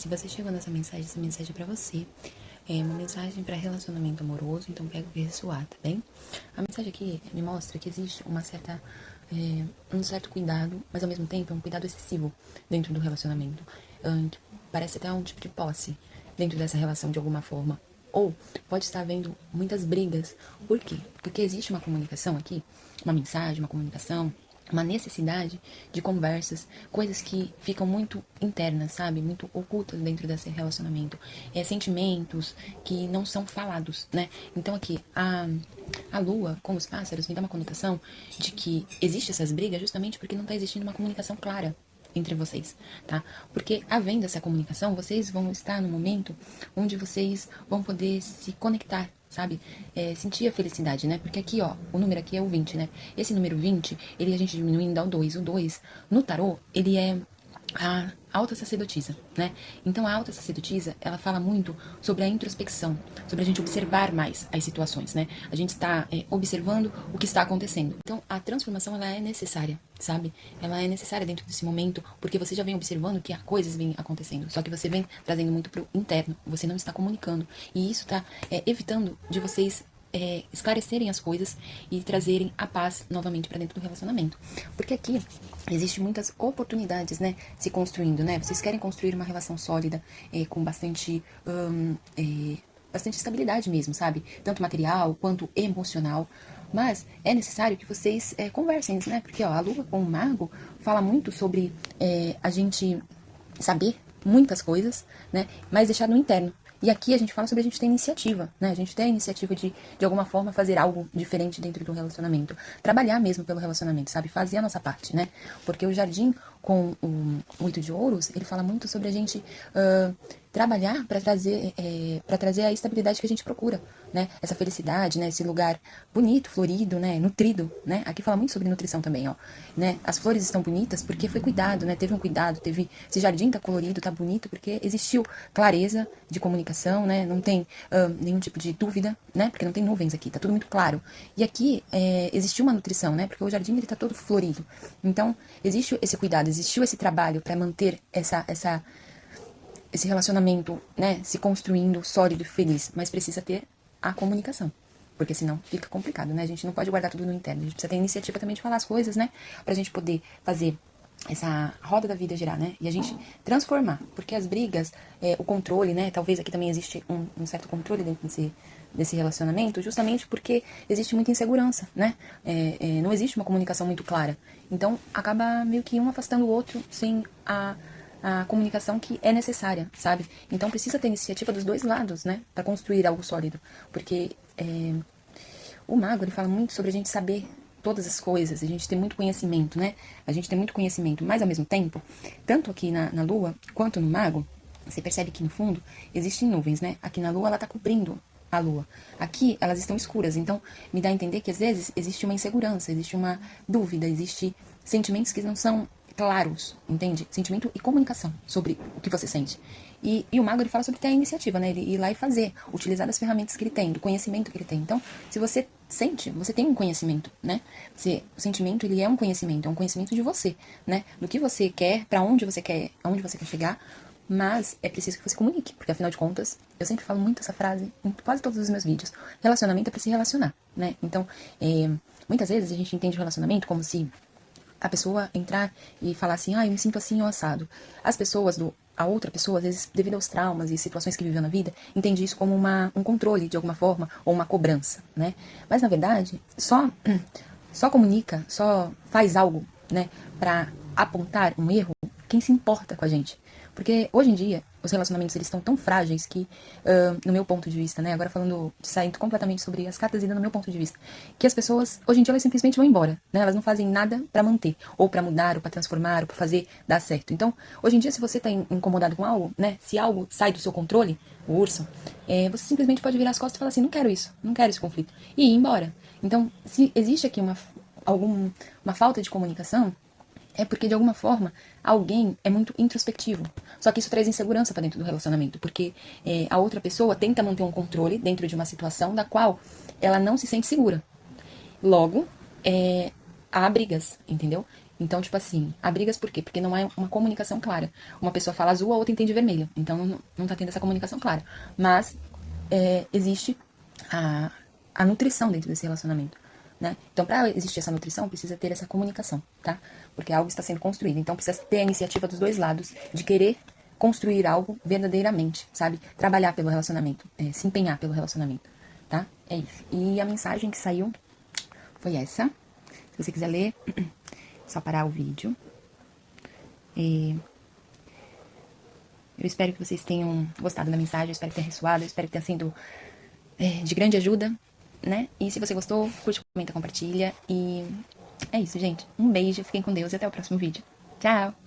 Se você chegou nessa mensagem, essa mensagem é pra você. É uma mensagem para relacionamento amoroso, então pega o que ressoar, tá bem? A mensagem aqui me mostra que existe um certo cuidado, mas ao mesmo tempo é um cuidado excessivo dentro do relacionamento. Que parece até um tipo de posse dentro dessa relação de alguma forma. Ou pode estar havendo muitas brigas. Por quê? Porque existe uma comunicação aqui, uma mensagem, uma comunicação, uma necessidade de conversas, coisas que ficam muito internas, sabe? Muito ocultas dentro desse relacionamento. Sentimentos que não são falados, né? Então aqui, a lua com os pássaros me dá uma conotação de que existe essas brigas justamente porque não está existindo uma comunicação clara entre vocês, tá? Porque havendo essa comunicação, vocês vão estar no momento onde vocês vão poder se conectar, sabe? Sentir a felicidade, né? Porque aqui, ó, o número aqui é o 20, né? Esse número 20, ele a gente diminuindo dá o 2. O 2, no tarô, ele é a alta sacerdotisa, né? Então a alta sacerdotisa, ela fala muito sobre a introspecção, sobre a gente observar mais as situações, né? A gente está observando o que está acontecendo. Então a transformação, ela é necessária, sabe? Ela é necessária dentro desse momento, porque você já vem observando que coisas vêm acontecendo, só que você vem trazendo muito pro interno, você não está comunicando, e isso está evitando de vocês esclarecerem as coisas e trazerem a paz novamente para dentro do relacionamento. Porque aqui existe muitas oportunidades, né, se construindo, né? Vocês querem construir uma relação sólida, com bastante estabilidade mesmo, sabe? Tanto material quanto emocional. Mas é necessário que vocês conversem, né? Porque ó, a lua com o mago fala muito sobre a gente saber muitas coisas, né? Mas deixar no interno. E aqui a gente fala sobre a gente ter iniciativa, né? A gente ter a iniciativa de alguma forma, fazer algo diferente dentro do relacionamento. Trabalhar mesmo pelo relacionamento, sabe? Fazer a nossa parte, né? Porque o jardim com o 8 de ouros, ele fala muito sobre a gente trabalhar para trazer a estabilidade que a gente procura, né? Essa felicidade, né? Esse lugar bonito, florido, né? Nutrido, né? Aqui fala muito sobre nutrição também, ó, né? As flores estão bonitas porque foi cuidado, né? Teve um cuidado, esse jardim tá colorido, tá bonito porque existiu clareza de comunicação, né? Não tem nenhum tipo de dúvida, né? Porque não tem nuvens aqui, tá tudo muito claro. E aqui existiu uma nutrição, né? Porque o jardim ele tá todo florido. Então, existe esse cuidado, existiu esse trabalho para manter esse relacionamento, né, se construindo sólido e feliz, mas precisa ter a comunicação, porque senão fica complicado, né? A gente não pode guardar tudo no interno, a gente precisa ter iniciativa também de falar as coisas, né, pra gente poder fazer essa roda da vida girar, né, e a gente transformar, porque as brigas, o controle, né, talvez aqui também existe um certo controle dentro desse relacionamento, justamente porque existe muita insegurança, né, não existe uma comunicação muito clara, então acaba meio que um afastando o outro sem a comunicação que é necessária, sabe? Então precisa ter iniciativa dos dois lados, né? Para construir algo sólido. Porque o mago, ele fala muito sobre a gente saber todas as coisas, a gente ter muito conhecimento, né? A gente tem muito conhecimento, mas ao mesmo tempo, tanto aqui na lua quanto no mago, você percebe que no fundo existem nuvens, né? Aqui na lua ela tá cobrindo a lua. Aqui elas estão escuras, então me dá a entender que às vezes existe uma insegurança, existe uma dúvida, existe sentimentos que não são claros, entende? Sentimento e comunicação sobre o que você sente. E o mago, ele fala sobre ter a iniciativa, né? Ele ir lá e fazer, utilizar das ferramentas que ele tem, do conhecimento que ele tem. Então, se você sente, você tem um conhecimento, né? O sentimento, ele é um conhecimento de você, né? Do que você quer, pra onde você quer, aonde você quer chegar, mas é preciso que você comunique, porque afinal de contas, eu sempre falo muito essa frase em quase todos os meus vídeos. Relacionamento é pra se relacionar, né? Então, muitas vezes a gente entende o relacionamento como se a pessoa entrar e falar assim, eu me sinto assim ou assado. As pessoas, a outra pessoa, às vezes, devido aos traumas e situações que viveu na vida, entende isso como um controle, de alguma forma, ou uma cobrança, né? Mas, na verdade, só comunica, só faz algo, né, pra apontar um erro quem se importa com a gente. Porque, hoje em dia, os relacionamentos, eles estão tão frágeis que, no meu ponto de vista, né, agora saindo completamente sobre as cartas e no meu ponto de vista, que as pessoas, hoje em dia, elas simplesmente vão embora, né, elas não fazem nada pra manter, ou pra mudar, ou pra transformar, ou pra fazer dar certo. Então, hoje em dia, se você tá incomodado com algo, né, se algo sai do seu controle, o urso, você simplesmente pode virar as costas e falar assim, não quero isso, não quero esse conflito, e ir embora. Então, se existe aqui uma falta de comunicação, é porque, de alguma forma, alguém é muito introspectivo. Só que isso traz insegurança para dentro do relacionamento, porque a outra pessoa tenta manter um controle dentro de uma situação da qual ela não se sente segura. Logo, há brigas, entendeu? Então, tipo assim, há brigas por quê? Porque não é uma comunicação clara. Uma pessoa fala azul, a outra entende vermelho. Então, não tá tendo essa comunicação clara. Mas, existe a nutrição dentro desse relacionamento, né? Então, para existir essa nutrição, precisa ter essa comunicação, tá? Porque algo está sendo construído. Então, precisa ter a iniciativa dos dois lados de querer construir algo verdadeiramente, sabe? Trabalhar pelo relacionamento, se empenhar pelo relacionamento, tá? É isso. E a mensagem que saiu foi essa. Se você quiser ler, só parar o vídeo. E eu espero que vocês tenham gostado da mensagem, eu espero que tenha ressoado, eu espero que tenha sido de grande ajuda, né? E se você gostou, curte, comenta, compartilha. E é isso, gente. Um beijo, fiquem com Deus e até o próximo vídeo. Tchau!